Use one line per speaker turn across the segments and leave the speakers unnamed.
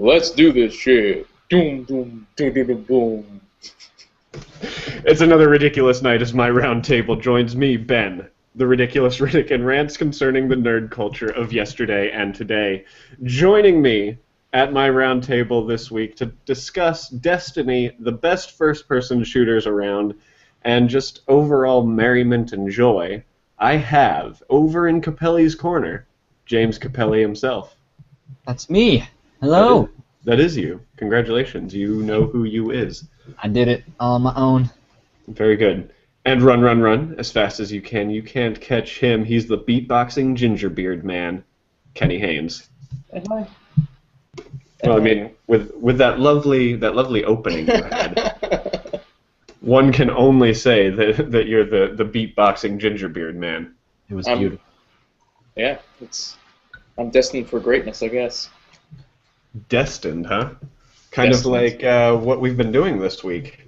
Let's do this shit. Doom, doom, doom, doom, doom, boom.
It's another ridiculous night as my round table joins me, Ben, the ridiculous Riddick, and rants concerning the nerd culture of yesterday and today. Joining me at my round table this week to discuss Destiny, the best first-person shooters around, and just overall merriment and joy, I have, over in Capelli's corner, James Capelli himself.
That's me. Hello.
That is you. Congratulations. You know who you is.
I did it all on my own.
Very good. And run as fast as you can. You can't catch him. He's the beatboxing gingerbeard man, Kenny Haynes.
Hi.
Well, I mean, with that lovely opening you had, one can only say that you're the beatboxing gingerbeard man.
It was beautiful.
Yeah, I'm destined for greatness, I guess.
Destined, huh? Kind of like what we've been doing this week.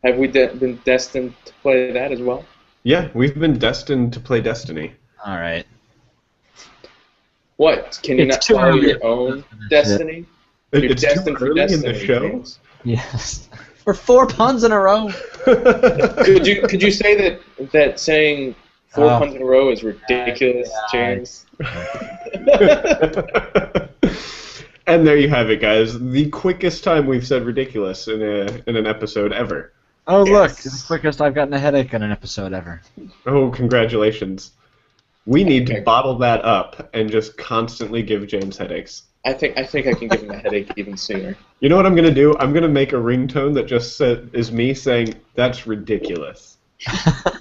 Have we been destined to play that as well?
Yeah, we've been destined to play Destiny.
All right.
What? Can you not follow your own destiny? You're
It's too early in the show.
James.
Yes. For 4 puns in a row.
Could you say that saying 4 puns in a row is ridiculous, James?
And there you have it, guys. The quickest time we've said ridiculous in an episode ever.
Oh, look. It's the quickest I've gotten a headache in an episode ever.
Oh, congratulations. We need to bottle that up and just constantly give James headaches.
I think I can give him a headache even sooner.
You know what I'm going to do? I'm going to make a ringtone that just is me saying, "That's ridiculous."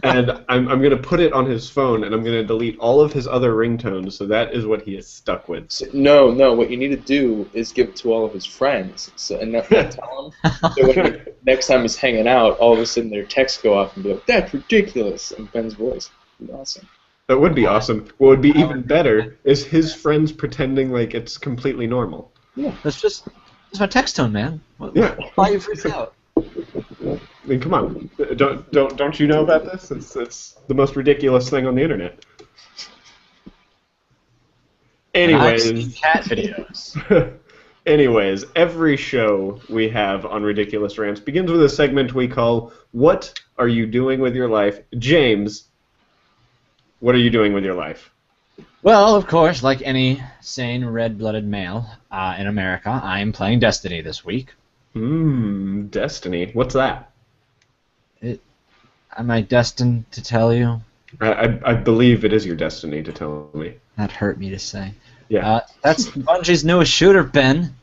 And I'm going to put it on his phone, and I'm going to delete all of his other ringtones, so that is what he is stuck with.
No, what you need to do is give it to all of his friends, and not tell him. So when next time he's hanging out, all of a sudden their texts go off and be like, "That's ridiculous," in Ben's voice. It'd be awesome.
That would be awesome. What would be even better is his friends pretending like it's completely normal.
Yeah.
That's my text tone, man.
Yeah.
Why are you freaked out?
I mean, come on. Don't you know about this? It's the most ridiculous thing on the internet. Anyways,
I've seen cat videos.
Anyways, every show we have on Ridiculous Rants begins with a segment we call "What Are You Doing with Your Life?" James, what are you doing with your life?
Well, of course, like any sane red-blooded male in America, I am playing Destiny this week.
Destiny. What's that?
Am I destined to tell you?
I believe it is your destiny to tell me.
That hurt me to say.
Yeah.
That's Bungie's newest shooter, Ben.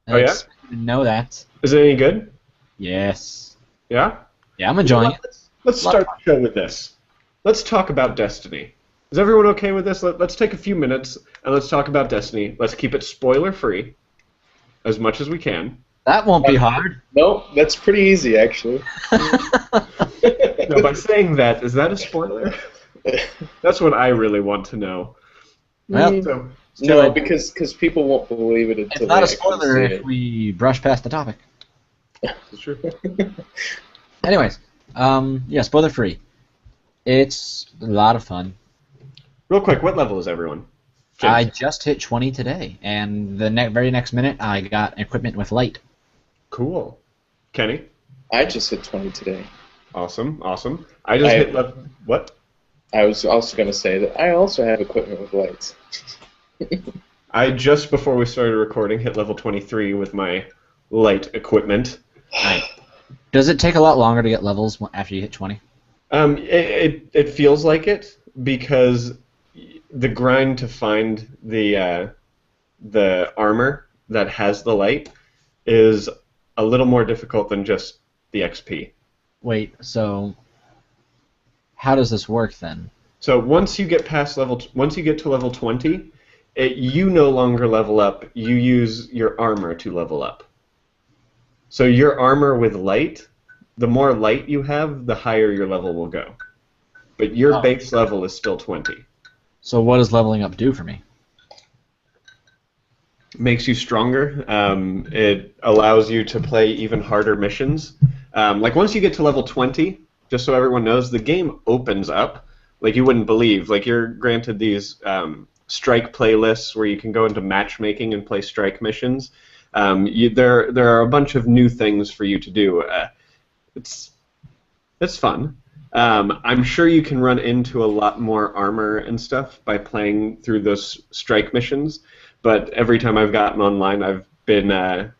Oh, yeah?
You didn't know that.
Is it any good?
Yes.
Yeah?
Yeah, I'm enjoying it.
Let's start the show with this. Let's talk about Destiny. Is everyone okay with this? Let's take a few minutes and let's talk about Destiny. Let's keep it spoiler-free as much as we can.
That won't be hard.
No, that's pretty easy, actually.
No, by saying that, is that a spoiler? That's what I really want to know.
Well,
No, because people won't believe it until
it's not a
they
spoiler
actually see
if we brush past the topic.
That's true.
Anyways, yeah, spoiler-free. It's a lot of fun.
Real quick, what level is everyone? James?
I just hit 20 today, and the very next minute I got equipment with light.
Cool. Kenny?
I just hit 20 today.
Awesome. I just hit level... What?
I was also going to say that I also have equipment with lights.
I just, before we started recording, hit level 23 with my light equipment.
Does it take a lot longer to get levels after you hit 20?
It feels like it, because the grind to find the armor that has the light is a little more difficult than just the XP.
Wait, so how does this work then?
So once you get to level 20, you no longer level up. You use your armor to level up. So your armor with light, the more light you have, the higher your level will go. But your base level is still 20.
So what does leveling up do for me?
Makes you stronger. It allows you to play even harder missions. Like once you get to level 20, just so everyone knows, the game opens up like you wouldn't believe. Like you're granted these strike playlists where you can go into matchmaking and play strike missions. There are a bunch of new things for you to do. It's fun. I'm sure you can run into a lot more armor and stuff by playing through those strike missions, but every time I've gotten online, I've been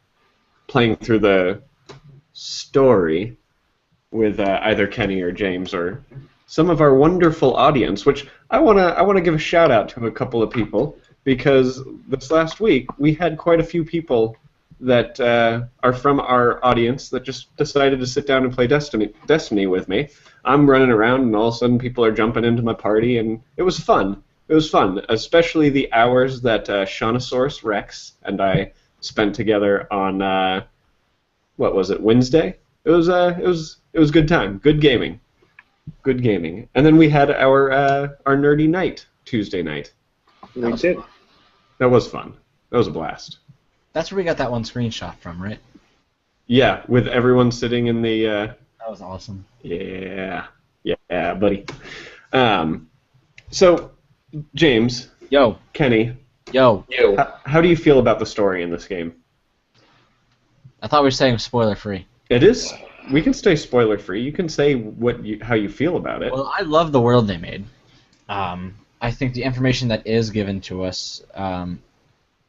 playing through the story with either Kenny or James or some of our wonderful audience, which I wanna give a shout out to a couple of people, because this last week we had quite a few people that are from our audience that just decided to sit down and play Destiny with me. I'm running around, and all of a sudden people are jumping into my party, and it was fun. It was fun, especially the hours that Shaunosaurus Rex and I spent together on what was it, Wednesday? It was good time, good gaming, and then we had our nerdy night Tuesday night.
We did.
That was fun. That was a blast.
That's where we got that one screenshot from, right?
Yeah, with everyone sitting in the.
That was awesome.
Yeah, buddy. So, James.
Yo.
Kenny.
Yo.
How do you feel about the story in this game?
I thought we were saying spoiler free.
It is. We can stay spoiler free. You can say how you feel about it.
Well, I love the world they made. I think the information that is given to us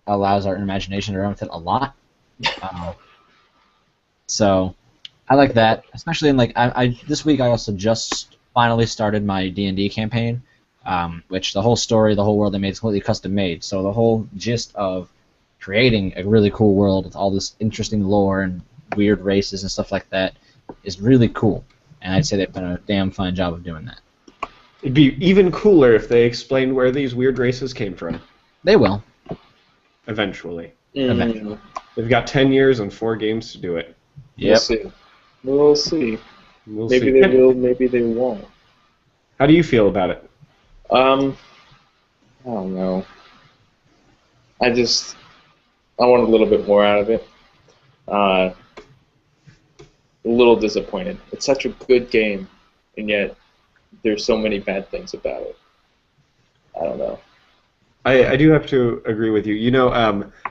allows our imagination to run with it a lot. So I like that, especially in I this week I also just finally started my D&D campaign, which the whole story, the whole world they made is completely custom made. So the whole gist of creating a really cool world with all this interesting lore and weird races and stuff like that is really cool, and I'd say they've done a damn fine job of doing that.
It'd be even cooler if they explained where these weird races came from.
They will.
Eventually.
Eventually.
They've got 10 years and 4 games to do it.
Yep.
We'll see. Maybe
see.
they will, maybe they won't.
How do you feel about it?
I don't know. I want a little bit more out of it. A little disappointed. It's such a good game, and yet there's so many bad things about it. I don't know.
I do have to agree with you. You know,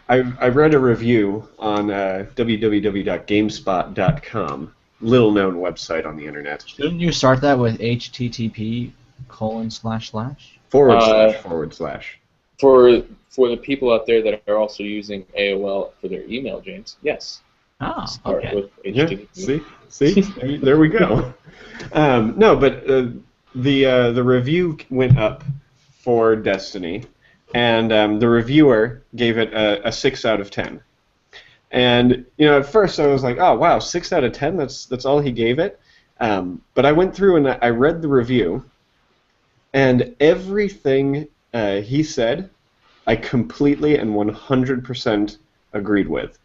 I read a review on www.gamespot.com, little-known website on the internet.
Shouldn't you start that with http://
//
For the people out there that are also using AOL for their email, James, yes.
Oh,
Start
okay.
with HTTP.
Yeah, see, there we go. No, but the review went up for Destiny, and the reviewer gave it a 6 out of 10. And at first I was like, oh wow, 6 out of 10. That's all he gave it. But I went through and I read the review, and everything he said, I completely and 100% agreed with.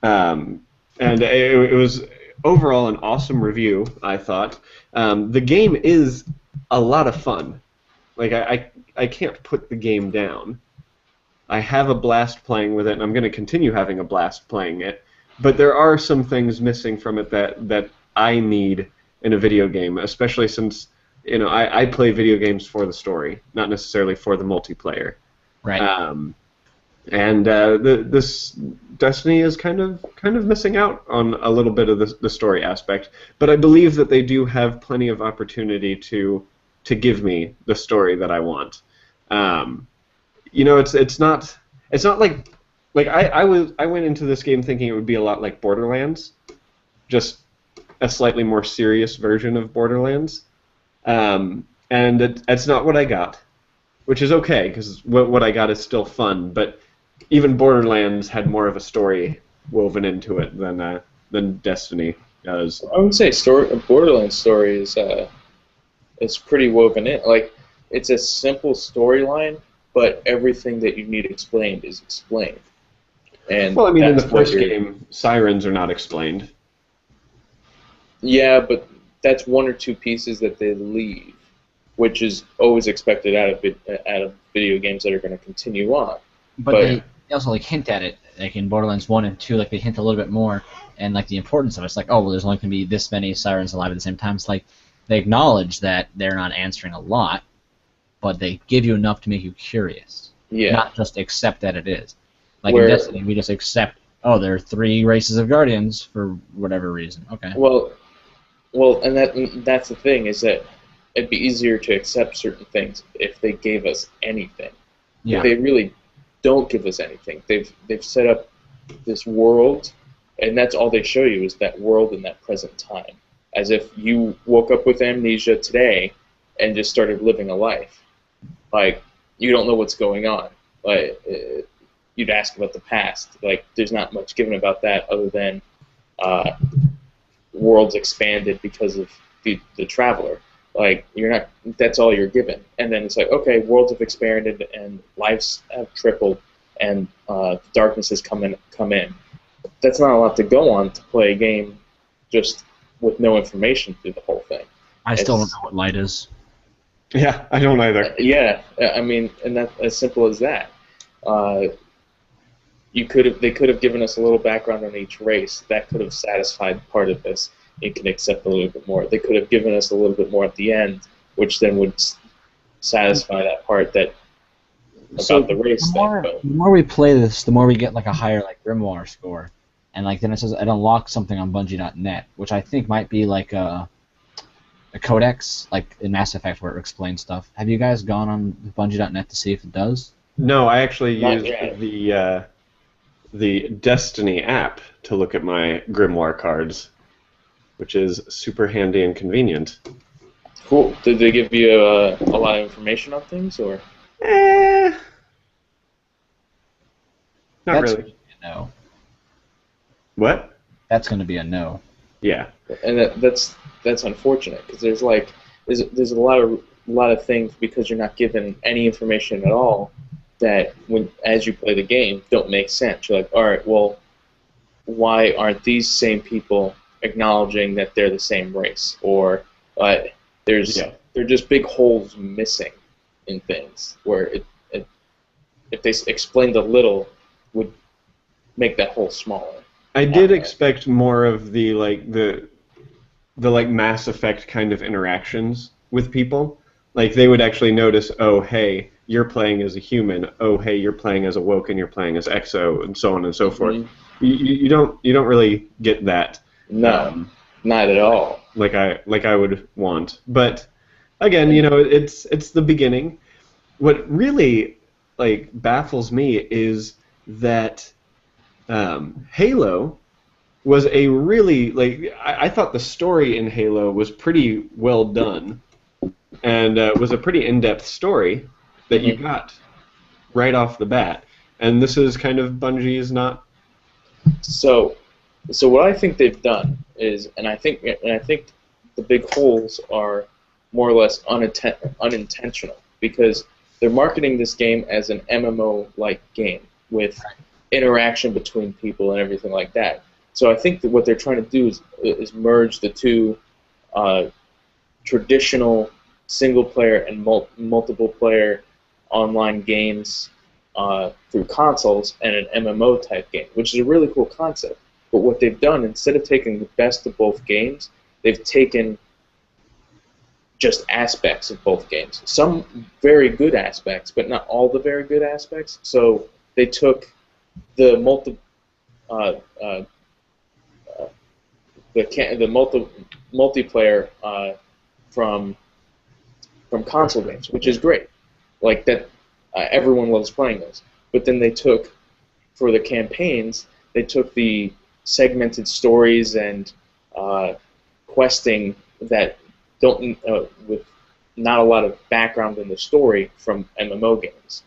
And it was overall an awesome review, I thought. The game is a lot of fun. Like, I can't put the game down. I have a blast playing with it, and I'm going to continue having a blast playing it. But there are some things missing from it that I need in a video game, especially since I play video games for the story, not necessarily for the multiplayer.
Right.
And this Destiny is kind of missing out on a little bit of the story aspect, but I believe that they do have plenty of opportunity to give me the story that I want. It's not like I went into this game thinking it would be a lot like Borderlands, just a slightly more serious version of Borderlands, and it's not what I got, which is okay because what I got is still fun, but even Borderlands had more of a story woven into it than Destiny does.
I would say Borderlands story is pretty woven in. Like, it's a simple storyline, but everything that you need explained is explained. And
well, I mean, in the first game, sirens are not explained.
Yeah, but that's one or two pieces that they leave, which is always expected out of video games that are going to continue on.
But they also hint at it, like in Borderlands 1 and 2, they hint a little bit more, and the importance of it. It's like, oh, well, there's only going to be this many sirens alive at the same time. It's like they acknowledge that they're not answering a lot, but they give you enough to make you curious.
Yeah.
Not just accept that it is. Like
Where-
in Destiny, we just accept, oh, there are 3 races of Guardians for whatever reason. Okay.
Well, and that's the thing, is that it'd be easier to accept certain things if they gave us anything.
Yeah.
But they really don't give us anything. They've set up this world, and that's all they show you is that world in that present time, as if you woke up with amnesia today and just started living a life. Like, you don't know what's going on. Like, you'd ask about the past. Like, there's not much given about that other than worlds expanded because of the traveler. Like, you're not. That's all you're given. And then it's like, okay, worlds have expanded and lives have tripled, and darkness has come in. That's not a lot to go on to play a game just with no information through the whole thing.
I still don't know what light is.
Yeah, I don't either.
Yeah, I mean, and that's as simple as that. They could have given us a little background on each race. That could have satisfied part of this. You can accept a little bit more. They could have given us a little bit more at the end, which then would satisfy that part that about the race thing.
The more we play this, the more we get like a higher like Grimoire score, and like then it says it unlocks something on Bungie.net, which I think might be like a codex, like in Mass Effect where it explains stuff. Have you guys gone on Bungie.net to see if it does?
No, I actually
Not
used
yet.
the Destiny app to look at my Grimoire cards, which is super handy and convenient.
Cool. Did they give you a lot of information on things, or?
Not
That's
really.
gonna be a no.
What?
That's going to be a no.
Yeah.
And that's unfortunate because there's a lot of things because you're not given any information at all that as you play the game don't make sense. You're like, all right, well, why aren't these same people acknowledging that they're the same race? Or there are just big holes missing in things where if they explained a little would make that hole smaller.
I did expect more of the Mass Effect kind of interactions with people. Like they would actually notice, oh hey, you're playing as a human. Oh hey, you're playing as a Woken. You're playing as Exo, and so on and so forth.
Mm-hmm.
You don't really get that.
No, not at all.
Like I would want. But again, it's the beginning. What really baffles me is that Halo was a really I thought the story in Halo was pretty well done, and was a pretty in-depth story that you got right off the bat. And this is kind of Bungie's not.
So what I think they've done is, and I think the big holes are more or less unintentional because they're marketing this game as an MMO-like game with interaction between people and everything like that. So I think that what they're trying to do is merge the two traditional single-player and multiple-player online games through consoles and an MMO-type game, which is a really cool concept. But what they've done, instead of taking the best of both games, they've taken just aspects of both games. Some very good aspects, but not all the very good aspects. So they took the multiplayer from console games, which is great. Like that, everyone loves playing those. But then they took, for the campaigns, they took the segmented stories and questing that don't with not a lot of background in the story from MMO games.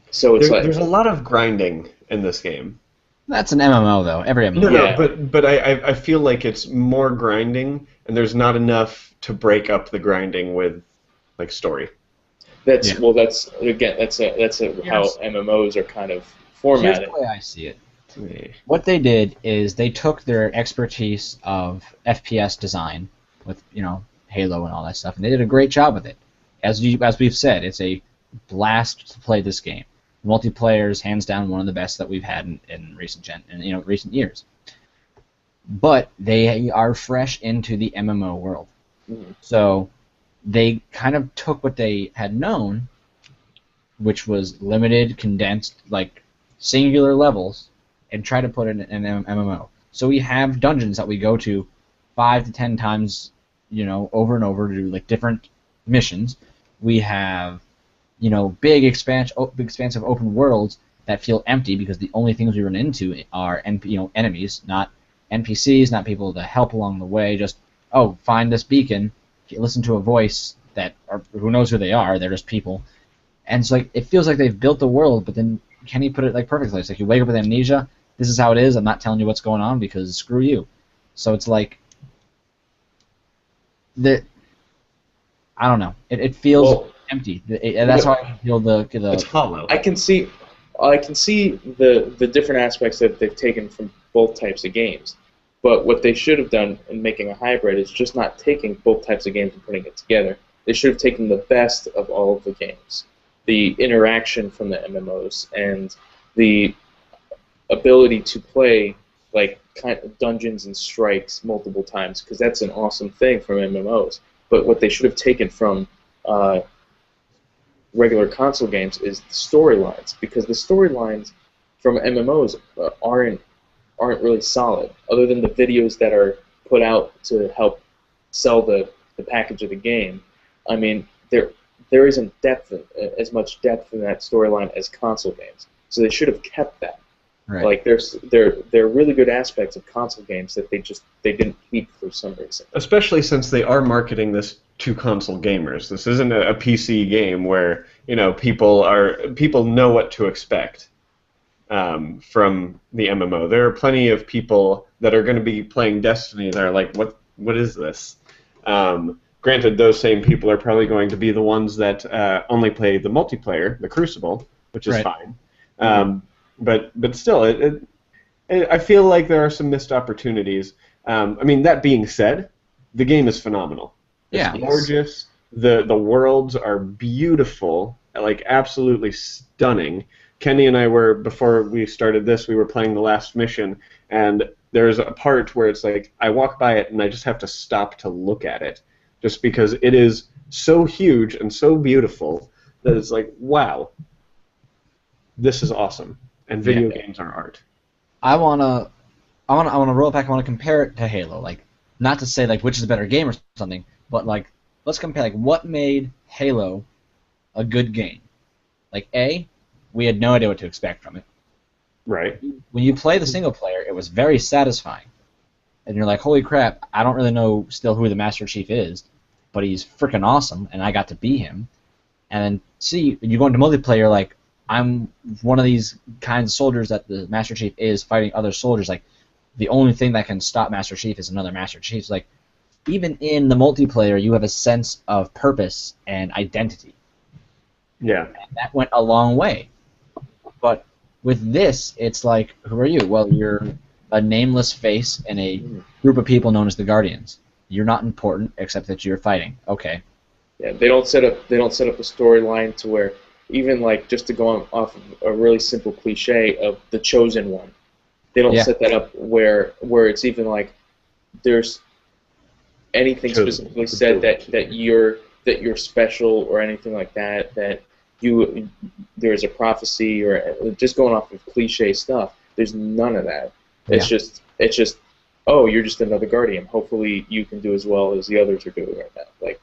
So it's
there's a lot of grinding in this game.
That's an MMO though. Every MMO.
No, but I feel like it's more grinding, and there's not enough to break up the grinding with story.
That's how MMOs are kind of formatted.
Here's the way I see it. What they did is they took their expertise of FPS design with Halo and all that stuff, and they did a great job with it. As we've said, it's a blast to play this game. Multiplayer is hands down one of the best that we've had in recent years. But they are fresh into the MMO world, so they kind of took what they had known which was limited, condensed, like singular levels, and try to put it in an MMO. So we have dungeons that we go to 5 to 10 times, over and over to do like different missions. We have, big expansive open worlds that feel empty because the only things we run into are enemies, not NPCs, not people to help along the way. Just find this beacon, listen to a voice who knows who they are. They're just people, and it's like it feels like they've built the world, but then can you put it like perfectly? It's like you wake up with amnesia. This is how it is. I'm not telling you what's going on because screw you. So it's like I don't know. It feels empty. That's how I feel
It's hollow.
I can see the different aspects that they've taken from both types of games. But what they should have done in making a hybrid is just not taking both types of games and putting it together. They should have taken the best of all of the games. The interaction from the MMOs and the ability to play like kind of dungeons and strikes multiple times, because that's an awesome thing from MMOs. But what they should have taken from regular console games is the storylines, because the storylines from MMOs aren't really solid, other than the videos that are put out to help sell the package of the game. I mean, there isn't as much depth in that storyline as console games, so they should have kept that.
Right.
Like there are really good aspects of console games that they didn't keep for some reason.
Especially since they are marketing this to console gamers. This isn't a PC game where people know what to expect from the MMO. There are plenty of people that are going to be playing Destiny that are like, what is this? Granted, those same people are probably going to be the ones that only play the multiplayer, the Crucible, which is fine. But still, I feel like there are some missed opportunities. I mean, that being said, the game is phenomenal. It's gorgeous. The worlds are beautiful, like absolutely stunning. Kenny and I before we started this, we were playing the last mission, and there's a part where it's like I walk by it and I just have to stop to look at it, just because it is so huge and so beautiful that it's like, wow, this is awesome. And video games are art.
I wanna roll it back. I wanna compare it to Halo. Like, not to say like which is a better game or something, but like let's compare like what made Halo a good game. Like we had no idea what to expect from it.
Right.
When you play the single player, it was very satisfying, and you're like, holy crap! I don't really know still who the Master Chief is, but he's freaking awesome, and I got to be him. And then you go into multiplayer like, I'm one of these kinds of soldiers that the Master Chief is fighting other soldiers. Like, the only thing that can stop Master Chief is another Master Chief. Like, even in the multiplayer, you have a sense of purpose and identity.
Yeah.
And that went a long way. But with this, it's like, who are you? Well, you're a nameless face in a group of people known as the Guardians. You're not important except that you're fighting. Okay.
Yeah, they don't set up a storyline to where, even like just to go off of a really simple cliche of the chosen one, they don't set that up where it's even like there's anything specifically said that you're special or anything like that, that there's a prophecy, or just going off of cliche stuff. There's none of that. It's just you're just another Guardian. Hopefully you can do as well as the others are doing right now. Like,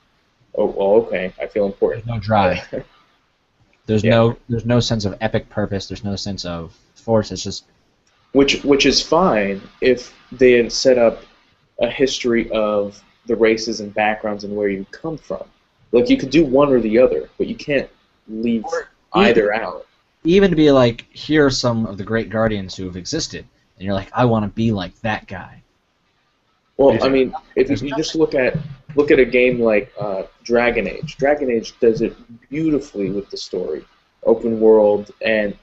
oh well, okay, I feel important.
There's no drive. There's no sense of epic purpose. There's no sense of force. It's just
which is fine if they had set up a history of the races and backgrounds and where you come from. Like, you could do one or the other, but you can't leave either out.
Even to be like, here are some of the great Guardians who have existed, and you're like, I want to be like that guy.
Well, I mean, if you just look at a game like Dragon Age. Dragon Age does it beautifully with the story, open world, and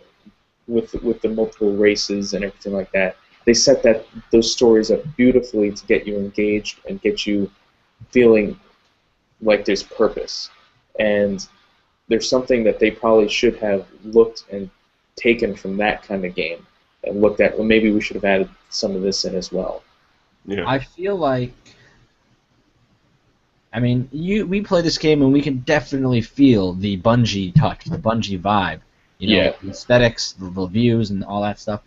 with the multiple races and everything like that. They set those stories up beautifully to get you engaged and get you feeling like there's purpose. And there's something that they probably should have looked and taken from that kind of game and looked at. Well, maybe we should have added some of this in as well.
Yeah.
I feel like, I mean, we play this game and we can definitely feel the Bungie touch, the Bungie vibe. The aesthetics, the views, and all that stuff.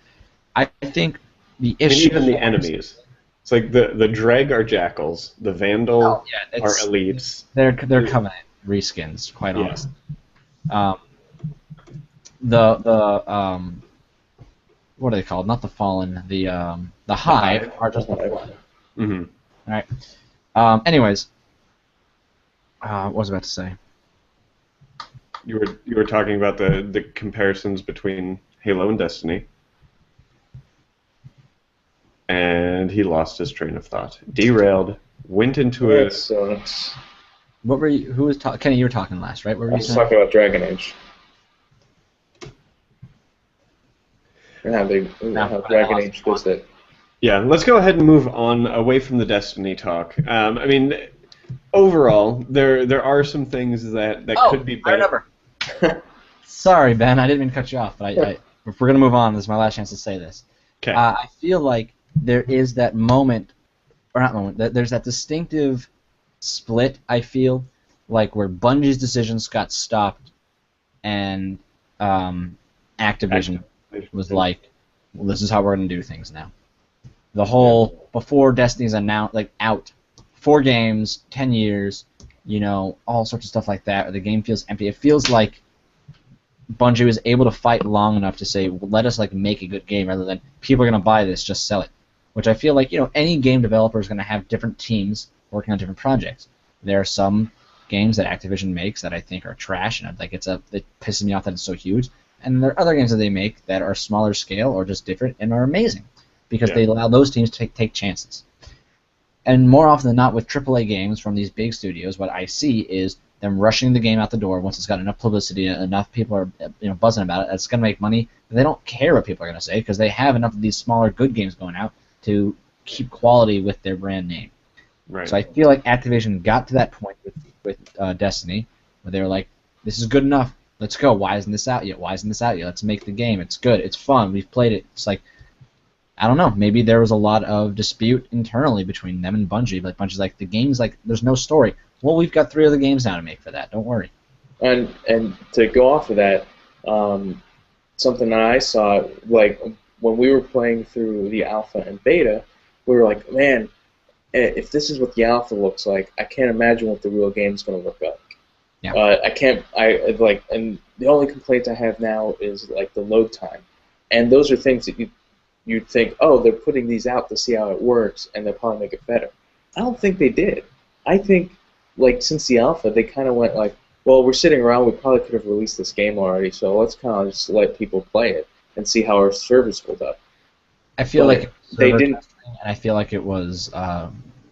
I think the issue...
And even the enemies. It's like the Dreg are Jackals, the Vandal are Elites.
They're Covenant reskins, quite honestly. What are they called? Not the Fallen. The Hive are just the Fallen.
Mm-hmm.
All right. Anyways, what was I about to say?
You were talking about the comparisons between Halo and Destiny. And he lost his train of thought. Derailed. Went into a...
What were you... Who was talking? Kenny, you were talking last, right? What were
I was talking about Dragon Age. And how Dragon Age does it.
Yeah, let's go ahead and move on away from the Destiny talk. I mean, overall, there are some things that could be better.
I remember. Sorry, Ben, I didn't mean to cut you off, but if we're going to move on, this is my last chance to say this.
Okay.
I feel like there is that moment, or not moment, there's that distinctive split, I feel, like where Bungie's decisions got stopped and Activision was like, well, this is how we're going to do things now. The whole, before Destiny's announced, like, out, 4 games, 10 years, all sorts of stuff like that, where the game feels empty. It feels like Bungie was able to fight long enough to say, well, let us make a good game rather than people are going to buy this, just sell it. Which I feel like, any game developer is going to have different teams working on different projects. There are some games that Activision makes that I think are trash, and it pisses me off that it's so huge. And there are other games that they make that are smaller scale or just different and are amazing because they allow those teams to take chances. And more often than not with AAA games from these big studios, what I see is them rushing the game out the door once it's got enough publicity and enough people are buzzing about it. It's going to make money. They don't care what people are going to say because they have enough of these smaller good games going out to keep quality with their brand name.
Right.
So I feel like Activision got to that point with Destiny where they were like, this is good enough. Let's go. Why isn't this out yet? Why isn't this out yet? Let's make the game. It's good. It's fun. We've played it. It's like, I don't know. Maybe there was a lot of dispute internally between them and Bungie. Like Bungie's like, the game's like, there's no story. Well, we've got 3 other games now to make for that. Don't worry.
And to go off of that, something that I saw, like when we were playing through the alpha and beta, we were like, man, if this is what the alpha looks like, I can't imagine what the real game's going to look like.
Yeah.
And the only complaint I have now is like the load time, and those are things that you'd think, oh, they're putting these out to see how it works, and they'll probably make it better. I don't think they did. I think since the alpha, they kind of went like, well, we're sitting around, we probably could have released this game already, so let's kind of just let people play it and see how our servers hold up.
I feel like
they didn't,
and I feel like it was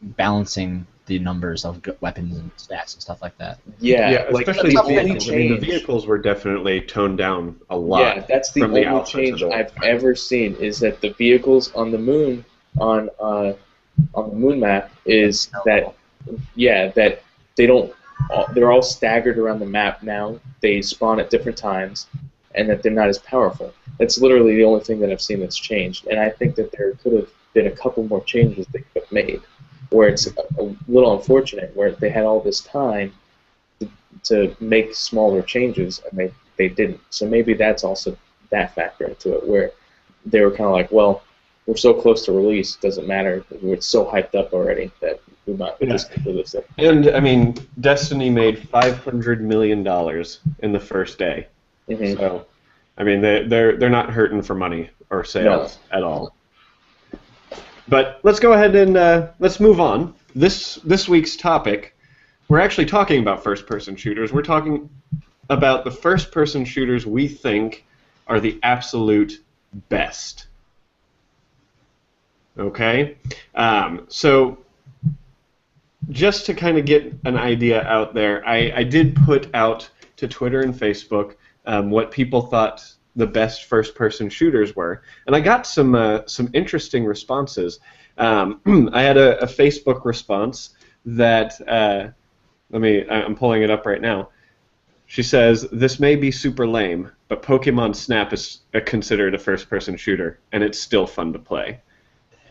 balancing the numbers of weapons and stats and stuff like that.
Yeah,
especially the vehicles. I mean, the vehicles were definitely toned down a lot.
Yeah, that's the only change I've ever seen is that the vehicles on the moon, on the moon map, is that they don't. They're all staggered around the map now. They spawn at different times, and that they're not as powerful. That's literally the only thing that I've seen that's changed. And I think that there could have been a couple more changes they could have made, where it's a little unfortunate, where they had all this time to make smaller changes, and they didn't. So maybe that's also that factor into it, where they were kind of like, well, we're so close to release, it doesn't matter. We're so hyped up already that we might just do this thing.
And, I mean, Destiny made $500 million in the first day.
Mm-hmm.
So, I mean, they're not hurting for money or sales at all. But let's go ahead and let's move on. This week's topic, we're actually talking about first-person shooters. We're talking about the first-person shooters we think are the absolute best. Okay? So just to kind of get an idea out there, I did put out to Twitter and Facebook what people thought the best first-person shooters were, and I got some interesting responses. I had a Facebook response that I'm pulling it up right now. She says, "This may be super lame, but Pokemon Snap is considered a first-person shooter, and it's still fun to play."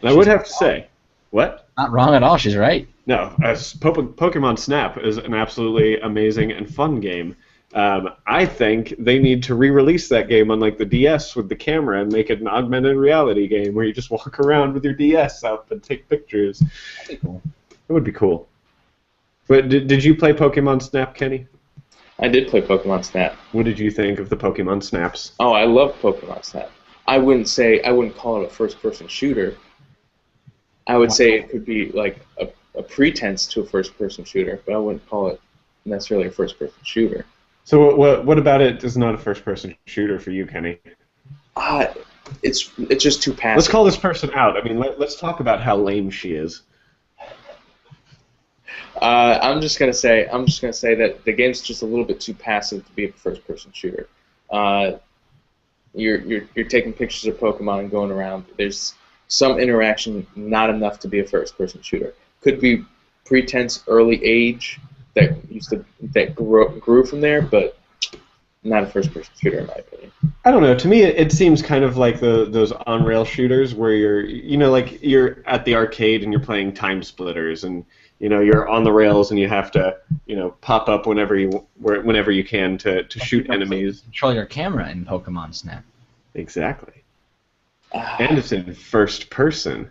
And I would have to say, what?
Not wrong at all. She's right.
No, Pokemon Snap is an absolutely amazing and fun game. I think they need to re-release that game on like the DS with the camera and make it an augmented reality game where you just walk around with your DS up and take pictures.
That'd be cool.
It would be cool. But did you play Pokemon Snap, Kenny?
I did play Pokemon Snap.
What did you think of the Pokemon Snaps?
Oh, I love Pokemon Snap. I wouldn't call it a first-person shooter. I would say it could be like a pretense to a first-person shooter, but I wouldn't call it necessarily a first-person shooter.
So what about it is not a first-person shooter for you, Kenny?
It's just too passive.
Let's call this person out. I mean, let's talk about how lame she is.
I'm just gonna say that the game's just a little bit too passive to be a first-person shooter. You're taking pictures of Pokemon and going around. There's some interaction, not enough to be a first-person shooter. Could be pretense early age that grew from there, but not a first-person shooter in my opinion.
I don't know. To me, it seems kind of like those on-rail shooters where you're at the arcade and you're playing Time Splitters, and you're on the rails and you have to pop up whenever you can to shoot enemies.
Control your camera in Pokemon Snap.
Exactly. And it's in first person.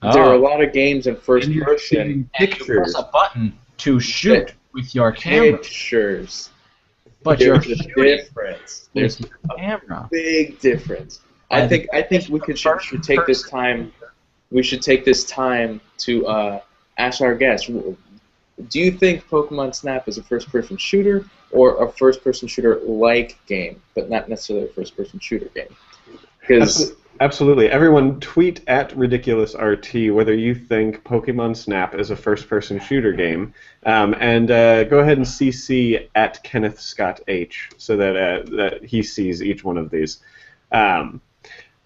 There are a lot of games in first person.
And you press a button to shoot with your camera.
Pictures.
But
There's
you're
a difference. There's
with your camera.
Big difference. I think we should take this time. We should take this time to ask our guests. Do you think Pokemon Snap is a first-person shooter or a first-person shooter-like game, but not necessarily a first-person shooter game?
Absolutely. Everyone tweet at RiddickulousRT whether you think Pokemon Snap is a first-person shooter game, and go ahead and CC at Kenneth Scott H so that he sees each one of these.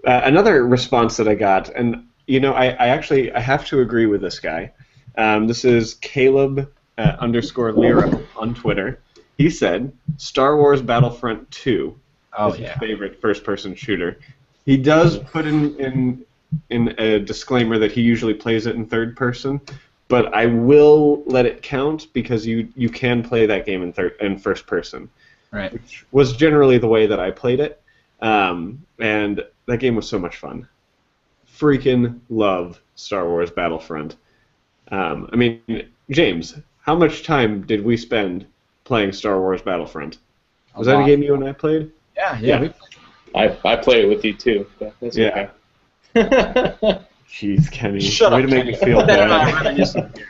Another response that I got, and I have to agree with this guy. This is Caleb _Lira on Twitter. He said Star Wars Battlefront 2 is his favorite first-person shooter. He does put in a disclaimer that he usually plays it in third person, but I will let it count because you can play that game in first person,
right?
Which was generally the way that I played it, and that game was so much fun. Freaking love Star Wars Battlefront. I mean, James, how much time did we spend playing Star Wars Battlefront? Was that a game you and I played?
Yeah.
I played it with you too. But that's okay.
Jeez, Kenny,
Shut
way
up,
to make me feel bad.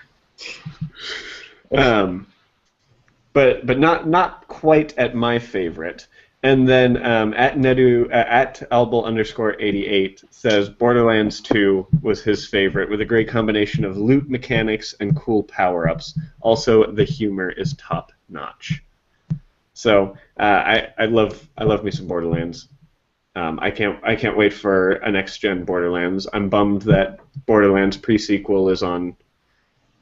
But not quite at my favorite. And then at Albal _88 says Borderlands 2 was his favorite, with a great combination of loot mechanics and cool power-ups. Also, the humor is top notch. So I love me some Borderlands. I can't wait for a next gen Borderlands. I'm bummed that Borderlands pre-sequel is on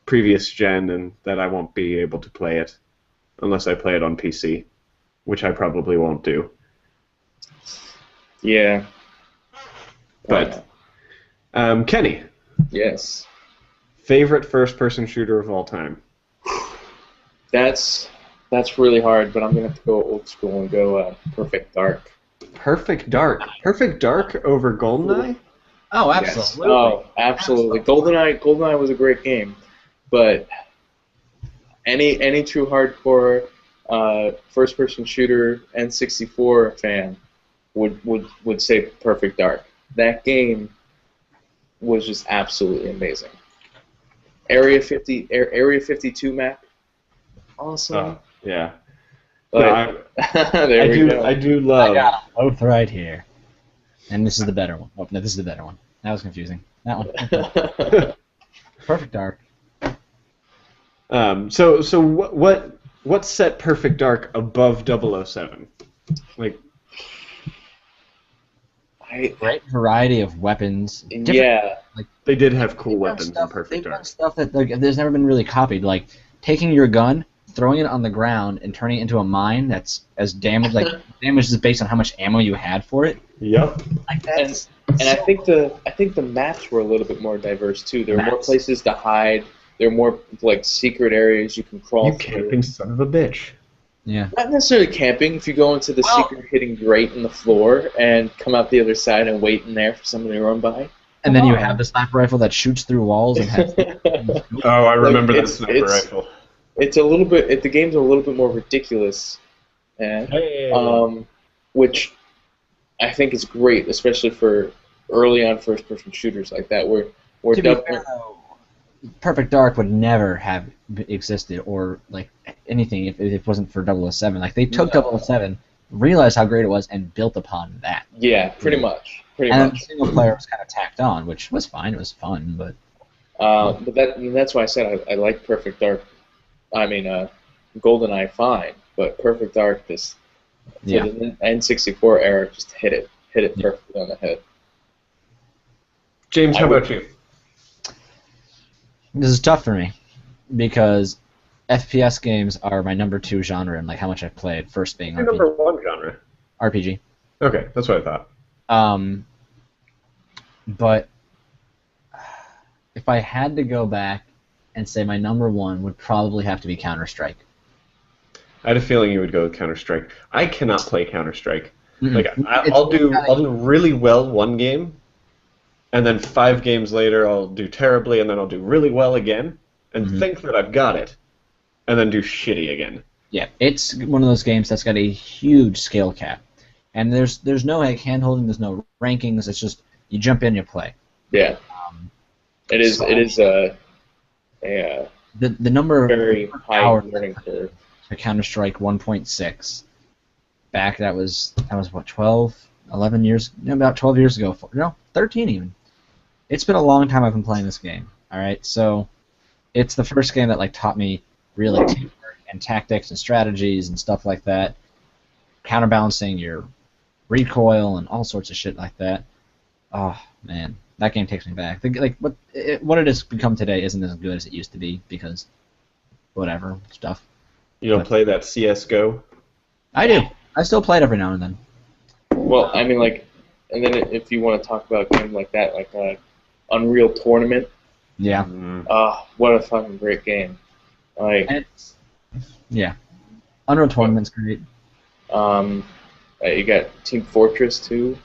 previous gen and that I won't be able to play it unless I play it on PC, which I probably won't do.
Yeah.
But Kenny.
Yes.
Favorite first-person shooter of all time?
That's really hard, but I'm gonna have to go old school and go Perfect Dark.
Perfect Dark. Perfect Dark over GoldenEye?
Oh, absolutely.
Yes. Oh, absolutely. GoldenEye was a great game, but any true hardcore first-person shooter N64 fan would say Perfect Dark. That game was just absolutely amazing. Area 52 map, awesome.
Oh, yeah.
Like, there we go.
I do love.
I got them both right here, and this is the better one. Oh no, this is the better one. That was confusing. That one. Perfect Dark.
So what set Perfect Dark above 007? Like,
great variety of weapons.
Yeah,
like
they did have cool weapons in Perfect Dark.
Stuff that there's never been really copied. Like taking your gun, throwing it on the ground and turning it into a mine that's as damaged, like damage is based on how much ammo you had for it.
Yep.
Like
And I think the maps were a little bit more diverse too. There were more places to hide. There were more like secret areas you can crawl
You
through.
camping son of a bitch.
Yeah.
Not necessarily camping. If you go into the secret hidden grate in the floor and come out the other side and wait in there for somebody to run by.
And then you have the sniper rifle that shoots through walls and has.
Oh, I remember
Like,
that sniper rifle.
It's a little bit. The game's a little bit more ridiculous, which I think is great, especially for early on first-person shooters like that, where
To be fair, though, Perfect Dark would never have existed or like anything if it wasn't for 007. Like they took 007, realized how great it was, and built upon that.
Yeah, pretty much.
And then the single player was kind of tacked on, which was fine. It was fun, but.
But that's why I said I like Perfect Dark. I mean, GoldenEye fine, but Perfect Dark the N64 era just hit it perfectly on the head.
James, how about you?
This is tough for me because FPS games are my number 2 genre and like how much I've played. First being
Your number 1 genre.
RPG.
Okay, that's what I thought.
But if I had to go back and say my number 1 would probably have to be Counter-Strike.
I had a feeling you would go with Counter-Strike. I cannot play Counter-Strike.
Mm-mm.
Like I'll do really well one game, and then 5 games later I'll do terribly, and then I'll do really well again, and think that I've got it, and then do shitty again.
Yeah, it's one of those games that's got a huge scale cap, and there's no like hand-holding, there's no rankings. It's just you jump in, you play.
Yeah, it is the
number
very
of
high
hours
learning curve.
for Counter-Strike 1.6. Back that was what 11 years, about 12 years ago. No, 13 even. It's been a long time I've been playing this game. All right, so it's the first game that like taught me really teamwork and tactics and strategies and stuff like that, counterbalancing your recoil and all sorts of shit like that. Oh man, that game takes me back. Like what it has become today isn't as good as it used to be because whatever stuff.
You don't play that CS:GO?
I do. I still play it every now and then.
Well, I mean, like, and then if you want to talk about a game like that, like Unreal Tournament.
Yeah.
What a fucking great game! Like,
yeah, Unreal Tournament's great.
You got Team Fortress 2.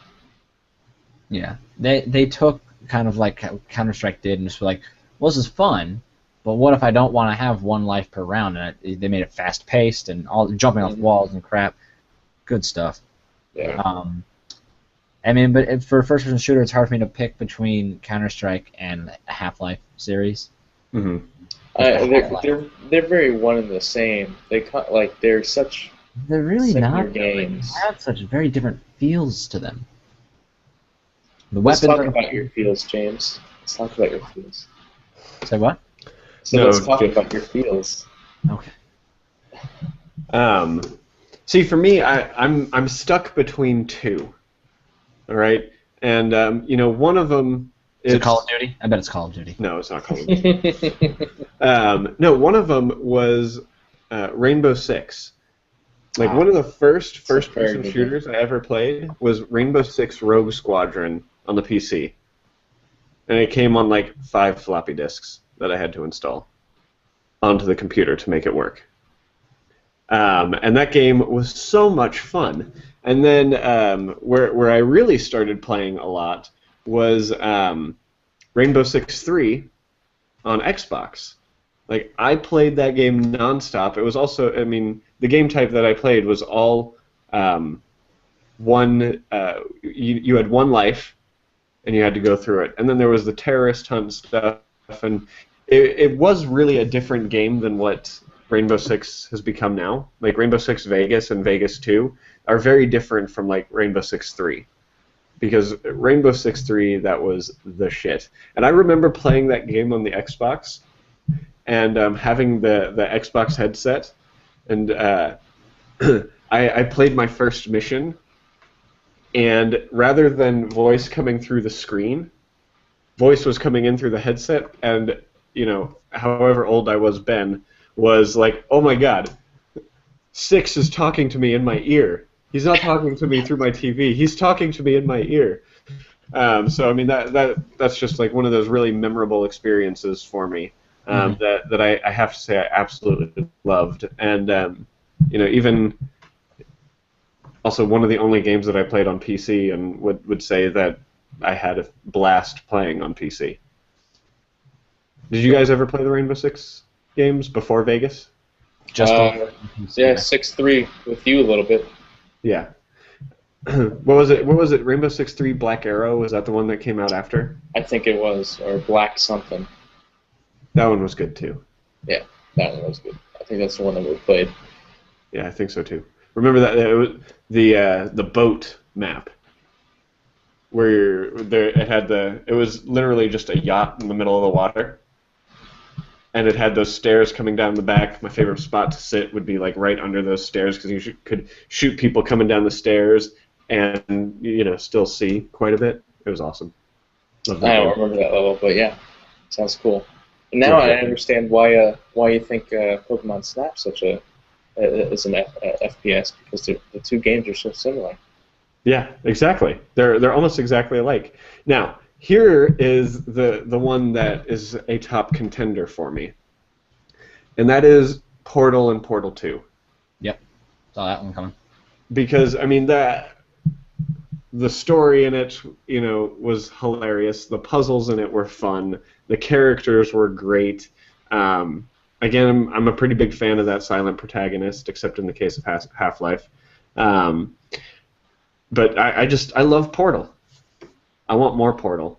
Yeah, they took kind of like how Counter-Strike did and just were like, well, this is fun, but what if I don't want to have 1 life per round? And they made it fast-paced and all jumping off walls and crap. Good stuff.
Yeah.
I mean, but for a first-person shooter, it's hard for me to pick between Counter-Strike and a Half-Life series.
Mm-hmm.
They're very one and the same. They're such.
They're really not.
Games.
They have such very different feels to them. The
Let's
weapons
talk about your feels, James. Let's talk about your feels.
Say what?
So let's talk about your feels.
Okay.
See, for me, I'm stuck between 2. All right, and one of them
is it Call of Duty? I bet it's Call of Duty.
No, it's not Call of Duty. No, one of them was Rainbow Six. Like one of the first-person shooters I ever played was Rainbow Six Rogue Squadron on the PC, and it came on like 5 floppy disks that I had to install onto the computer to make it work. And that game was so much fun. And then where I really started playing a lot was Rainbow Six 3 on Xbox. Like, I played that game nonstop. It was also, I mean, the game type that I played was all one. You had 1 life, and you had to go through it. And then there was the terrorist hunt stuff, and it was really a different game than what Rainbow Six has become now. Like Rainbow Six Vegas and Vegas 2 are very different from like Rainbow Six 3. Because Rainbow Six 3, that was the shit. And I remember playing that game on the Xbox and having the Xbox headset. And I played my first mission. And rather than voice coming through the screen, voice was coming in through the headset. And, however old I was, Ben was like, oh my god, 6 is talking to me in my ear. He's not talking to me through my TV. He's talking to me in my ear. So I mean that's just like one of those really memorable experiences for me that I have to say I absolutely loved. And even also one of the only games that I played on PC, and would say that I had a blast playing on PC. Did you guys ever play the Rainbow Six games before Vegas?
Just
yeah, 6-3 with you a little bit.
Yeah. What was it? Rainbow Six 3 Black Arrow? Was that the one that came out after?
I think it was, or Black something.
That one was good too.
Yeah, that one was good. I think that's the one that we played.
Yeah, I think so too. Remember that it was the boat map where it was literally just a yacht in the middle of the water. And it had those stairs coming down the back. My favorite spot to sit would be like right under those stairs because you could shoot people coming down the stairs and still see quite a bit. It was awesome.
I don't remember that level, but yeah, sounds cool. And now I understand why you think Pokemon Snap is an FPS, because the two games are so similar.
Yeah, exactly. They're almost exactly alike. Now, here is the one that is a top contender for me, and that is Portal and Portal 2.
Yep, saw that one coming.
Because I mean the story in it, was hilarious. The puzzles in it were fun. The characters were great. Again, I'm a pretty big fan of that silent protagonist, except in the case of Half-Life. But I love Portal. I want more Portal.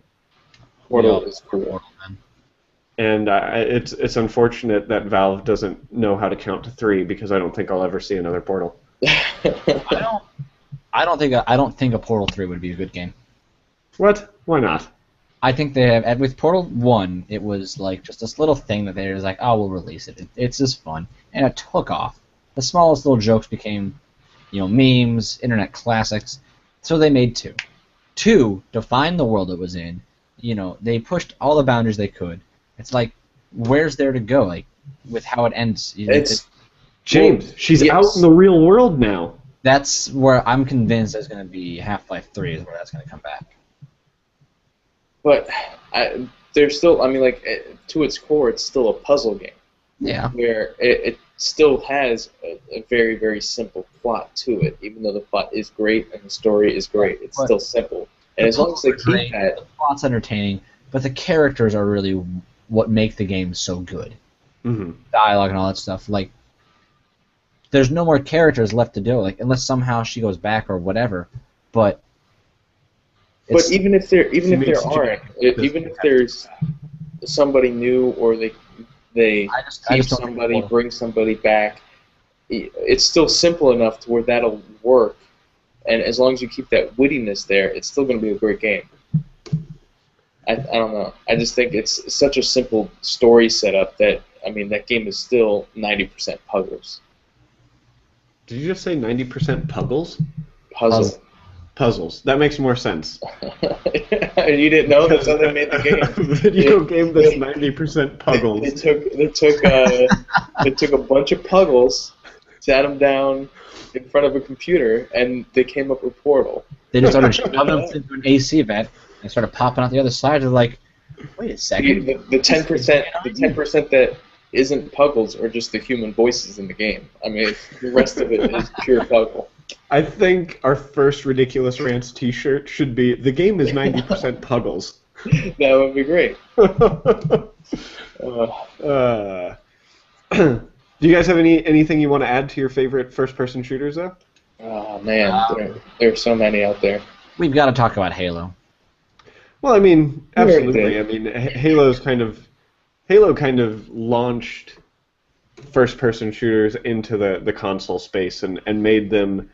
Portal is cool.
And it's unfortunate that Valve doesn't know how to count to 3, because I don't think I'll ever see another Portal.
I don't think a Portal 3 would be a good game.
What? Why not?
I think they have, with Portal 1, it was like just this little thing that they were like, oh, we'll release it. It's just fun, and it took off. The smallest little jokes became, memes, internet classics. So they made 2. 2 defined the world it was in. They pushed all the boundaries they could. It's like, where's there to go? Like, with how it ends.
James, she's out in the real world now.
That's where I'm convinced there's going to be Half-Life 3 is where that's going to come back.
But there's still, to its core, it's still a puzzle game.
Yeah.
Where it still has a very, very simple plot to it. Even though the plot is great and the story is great, it's still simple. And as long as they keep that...
The plot's entertaining, but the characters are really what make the game so good.
Mm-hmm.
Dialogue and all that stuff. Like, there's no more characters left to do, like, unless somehow she goes back or whatever. But
even if there's somebody new, or they keep somebody, bring somebody back, it's still simple enough to where that'll work. And as long as you keep that wittiness there, it's still going to be a great game. I don't know. I just think it's such a simple story setup that, that game is still 90% puzzles.
Did you just say 90% puzzles? Puzzles. That makes more sense.
You didn't know? That's how they made the game.
Video game that's 90% puzzles.
They took a bunch of puzzles, sat them down in front of a computer, and they came up with Portal.
They just started shoving them into an AC vent and started popping out the other side. They're like, wait a second.
The 10% that isn't puzzles are just the human voices in the game. The rest of it is pure puzzle.
I think our first Riddickulous Rants t-shirt should be, the game is 90% puzzles.
That would be great.
Do you guys have anything you want to add to your favorite first-person shooters, though?
Oh, man. There are so many out there.
We've got to talk about Halo.
Well, absolutely. Halo kind of launched first-person shooters into the console space and made them...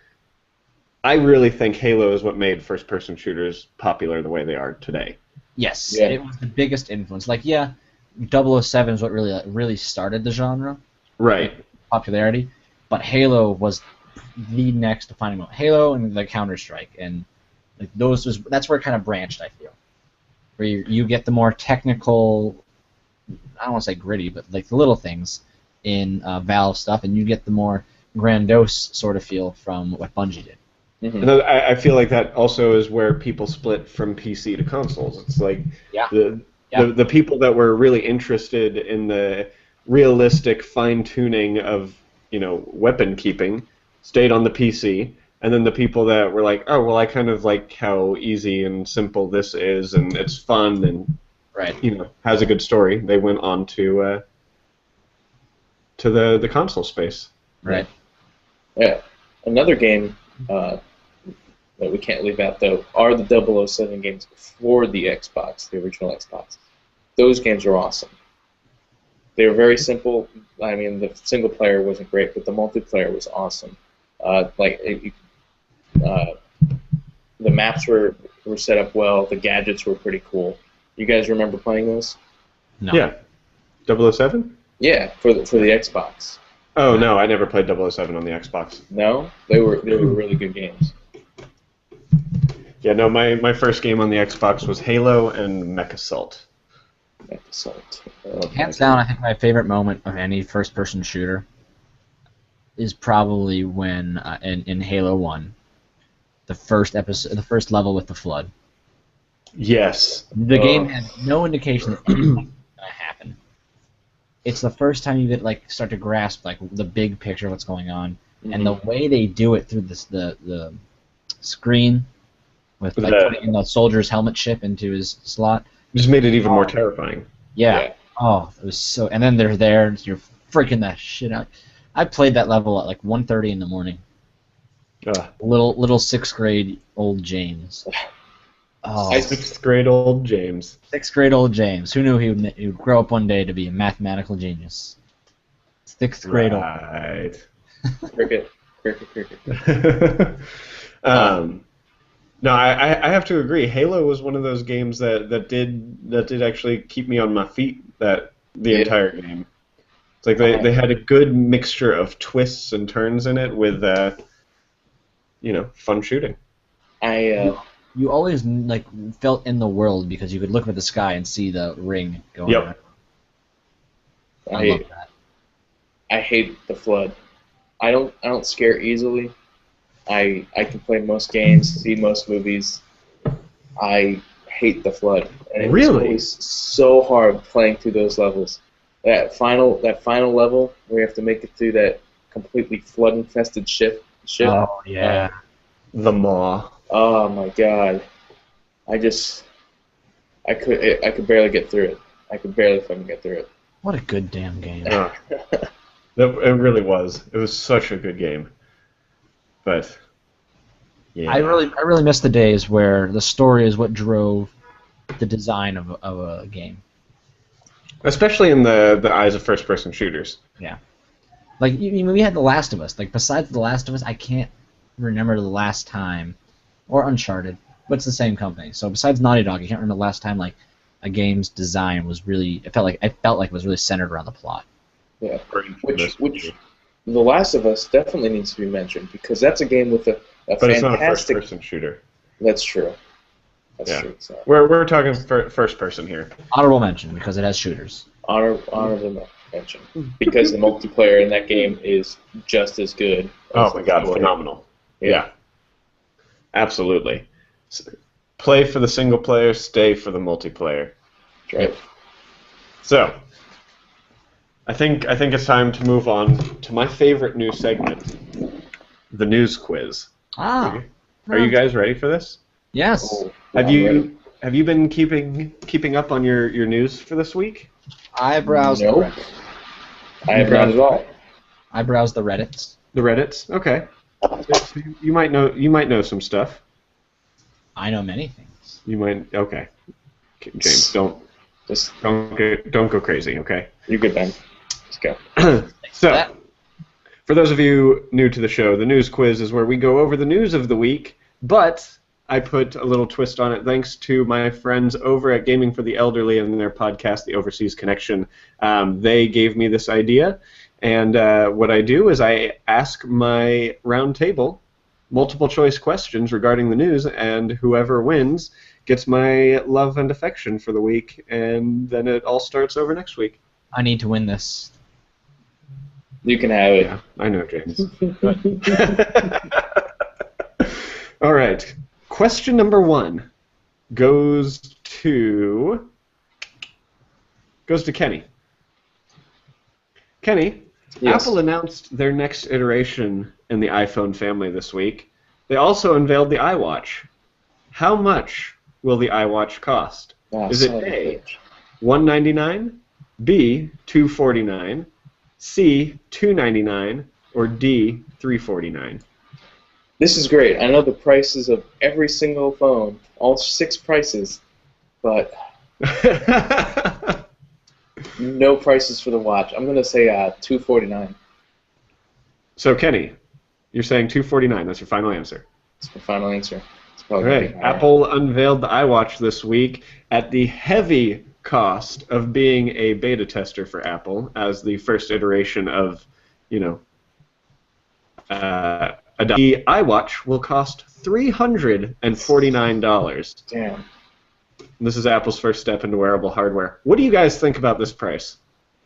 I really think Halo is what made first-person shooters popular the way they are today.
Yes, yeah. It was the biggest influence. 007 is what really started the genre.
Right.
Popularity. But Halo was the next defining moment. Halo and the Counter-Strike. And that's where it kind of branched, I feel. Where you get the more technical, I don't want to say gritty, but the little things. in Valve stuff, and you get the more grandiose sort of feel from what Bungie did.
Mm-hmm.
And I feel like that also is where people split from PC to consoles. It's like the people that were really interested in the realistic fine-tuning of, weapon keeping stayed on the PC, and then the people that were like, oh, well, I kind of like how easy and simple this is, and it's fun, and has a good story, they went on to the console space.
Right.
Yeah. Another game that we can't leave out, though, are the 007 games for the Xbox, the original Xbox. Those games are awesome. They were very simple. I mean, the single player wasn't great, but the multiplayer was awesome. The maps were set up well. The gadgets were pretty cool. You guys remember playing those?
No.
Yeah. 007?
Yeah, for the Xbox.
Oh no, I never played 007 on the Xbox.
No, they were really good games.
Yeah, no, my first game on the Xbox was Halo and Mech Assault.
Mech Assault.
Hands down, I think my favorite moment of any first-person shooter is probably when in Halo 1, the first level with the flood.
Yes.
The game had no indication that anything was going to happen. It's the first time you start to grasp the big picture of what's going on, and the way they do it through the screen with putting the soldier's helmet chip into his slot.
Just made it even more terrifying.
Yeah. Oh, it was so. And then they're there, and you're freaking that shit out. I played that level at 1:30 in the morning. Little 6th grade old James. Oh,
6th grade old James.
6th grade old James. Who knew he would grow up one day to be a mathematical genius? 6th grade old.
Right. Cricket.
No, I have to agree. Halo was one of those games that did actually keep me on my feet the entire game. It's like they had a good mixture of twists and turns in it with fun shooting.
You always felt in the world because you could look up at the sky and see the ring going.
Yep.
I love that.
I hate the flood. I don't scare easily. I can play most games, see most movies. I hate the flood. And it was always so hard playing through those levels. That final level where you have to make it through that completely flood-infested ship.
Oh yeah.
The Maw.
Oh my god. I could barely get through it. I could barely fucking get through it.
What a good damn game.
It really was. It was such a good game. But yeah.
I really miss the days where the story is what drove the design of a game.
Especially in the eyes of first-person shooters.
Yeah. We had The Last of Us. Besides The Last of Us, I can't remember the last time, or Uncharted, but it's the same company. So besides Naughty Dog, I can't remember the last time a game's design was really. I felt like it was really centered around the plot.
Yeah. Which The Last of Us definitely needs to be mentioned because that's a game with a
but
fantastic.
It's not a first-person shooter.
That's true. That's true. So.
We're talking first-person here.
Honorable mention because it has shooters.
Honorable mention because the multiplayer in that game is just as good.
Oh my god, phenomenal! Yeah, absolutely. Play for the single player, stay for the multiplayer.
Right.
So, I think it's time to move on to my favorite new segment, the news quiz.
Ah.
Are you guys ready for this?
Yes.
Oh,
Have you been keeping up on your news for this week?
I browsed the Reddit.
I have not at all.
I browsed the Reddits.
The Reddits? Okay. So you might know some stuff.
I know many things.
You might. Okay. James, don't go crazy. Okay.
You're good, Ben. Let's go.
So, for those of you new to the show, the news quiz is where we go over the news of the week, but I put a little twist on it thanks to my friends over at Gaming for the Elderly and their podcast, The Overseas Connection. They gave me this idea, and what I do is I ask my round table multiple choice questions regarding the news, and whoever wins gets my love and affection for the week, and then it all starts over next week.
I need to win this.
You can have it.
Yeah, I know, James. All right. Question number 1 goes to Kenny. Kenny,
Yes.
Apple announced their next iteration in the iPhone family this week. They also unveiled the iWatch. How much will the iWatch cost? Is it A, $199, B, $249, C, $299, or D, $349?
This is great. I know the prices of every single phone, all 6 prices, but no prices for the watch. I'm gonna say $249.
So Kenny, you're saying $249. That's your final answer.
That's my final answer.
All right. Apple unveiled the iWatch this week at the heavy cost of being a beta tester for Apple as the first iteration of, the iWatch will cost $349.
Damn.
This is Apple's first step into wearable hardware. What do you guys think about this price?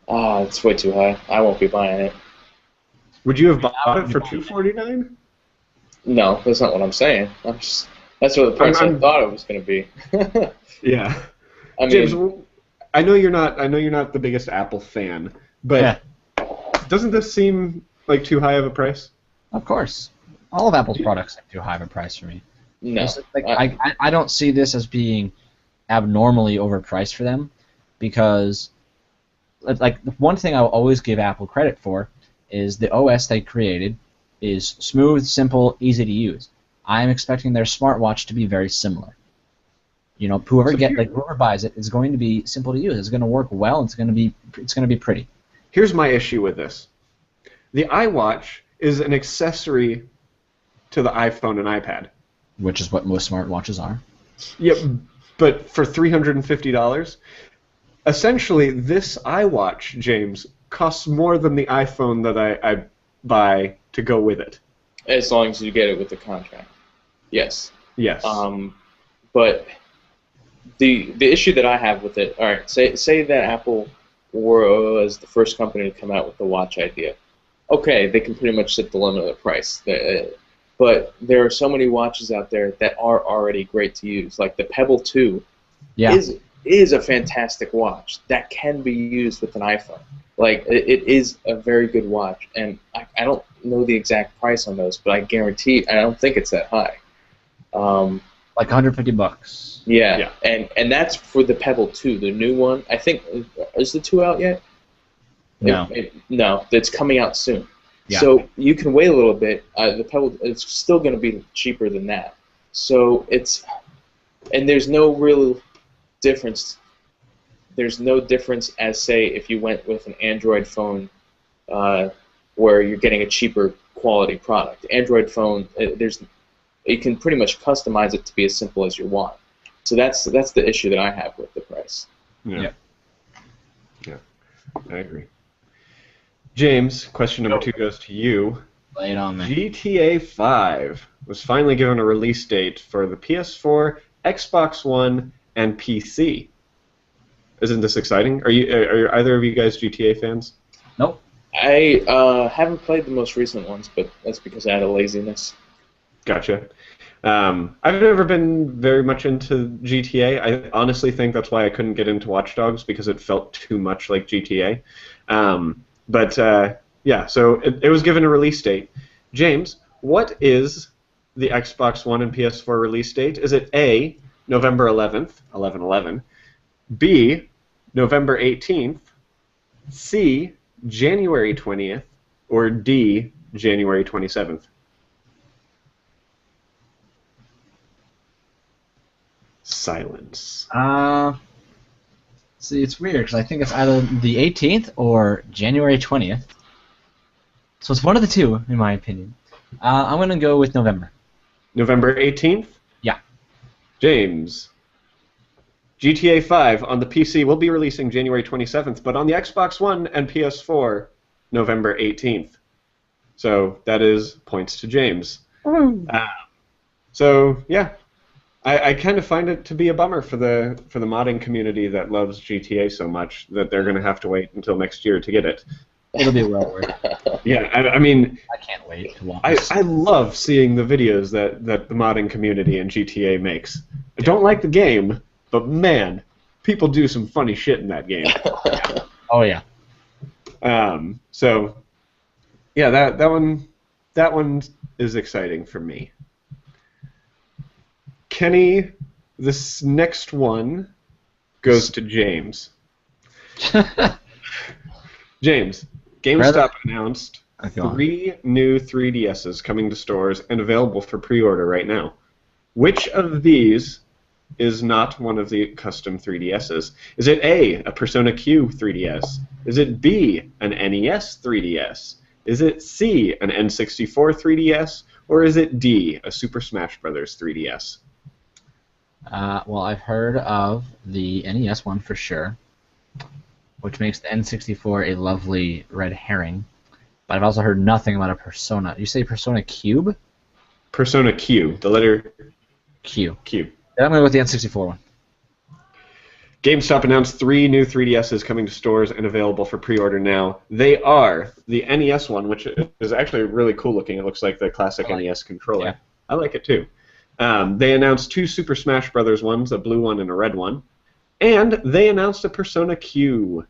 It's way too high. I won't be buying it.
Would you have bought it for $249?
No, that's not what I'm saying. That's what the price I thought it was going to be.
Yeah.
I mean,
James, I know you're not the biggest Apple fan, but doesn't this seem like too high of a price?
Of course. All of Apple's products are too high of a price for me.
No.
I don't see this as being abnormally overpriced for them, because the one thing I'll always give Apple credit for is the OS they created is smooth, simple, easy to use. I'm expecting their smartwatch to be very similar. Whoever buys it is going to be simple to use. It's going to work well. It's going to be pretty.
Here's my issue with this. The iWatch is an accessory to the iPhone and iPad,
which is what most smartwatches are.
Yep, but for $350, essentially this iWatch, James, costs more than the iPhone that I buy to go with it.
As long as you get it with the contract. Yes.
Yes.
But the issue that I have with it, all right, say that Apple was the first company to come out with the watch idea. Okay, they can pretty much set the limit of the price. But there are so many watches out there that are already great to use. Like the Pebble 2 is a fantastic watch that can be used with an iPhone. Like, it is a very good watch, and I don't know the exact price on those, but I guarantee I don't think it's that high.
Like $150.
Yeah. And that's for the Pebble 2, the new one. I think, is the 2 out yet?
No.
No, it's coming out soon.
Yeah.
So you can wait a little bit. The Pebble, it's still going to be cheaper than that. So and there's no real difference. There's no difference as, say, if you went with an Android phone where you're getting a cheaper quality product. Android phone, you can pretty much customize it to be as simple as you want. So that's the issue that I have with the price.
Yeah, I agree. James, question number 2 goes to you.
Lay it on me.
GTA 5 was finally given a release date for the PS4, Xbox One, and PC. Isn't this exciting? Are either of you guys GTA fans?
Nope.
I haven't played the most recent ones, but that's because I had a laziness.
Gotcha. I've never been very much into GTA. I honestly think that's why I couldn't get into Watch Dogs, because it felt too much like GTA. So it was given a release date. James, what is the Xbox One and PS4 release date? Is it A, November 11th, 11/11, B, November 18th, C, January 20th, or D, January 27th? Silence.
See, it's weird, because I think it's either the 18th or January 20th. So it's one of the two, in my opinion. I'm going to go with November.
November 18th?
Yeah.
James. GTA 5 on the PC will be releasing January 27th, but on the Xbox One and PS4, November 18th. So that is points to James. I kind of find it to be a bummer for the modding community that loves GTA so much that they're going to have to wait until next year to get it.
It'll be well worth.
Yeah, I mean,
I can't wait to watch.
I love seeing the videos that the modding community in GTA makes. I don't like the game, but man, people do some funny shit in that game.
Oh yeah.
So, yeah, that one is exciting for me. Kenny, this next one goes to James. James, GameStop announced 3 new 3DSs coming to stores and available for pre-order right now. Which of these is not one of the custom 3DSs? Is it A, a Persona Q 3DS? Is it B, an NES 3DS? Is it C, an N64 3DS? Or is it D, a Super Smash Bros. 3DS?
Well, I've heard of the NES one for sure, which makes the N64 a lovely red herring. But I've also heard nothing about a Persona. You say Persona Cube?
Persona Q, the letter
Q.
Q.
Yeah, I'm going to go with the N64 one.
GameStop announced 3 new 3DSs coming to stores and available for pre-order now. They are the NES one, which is actually really cool looking. It looks like the classic NES controller.
Yeah.
I like it too. They announced 2 Super Smash Bros. Ones, a blue one and a red one. And they announced a Persona Q,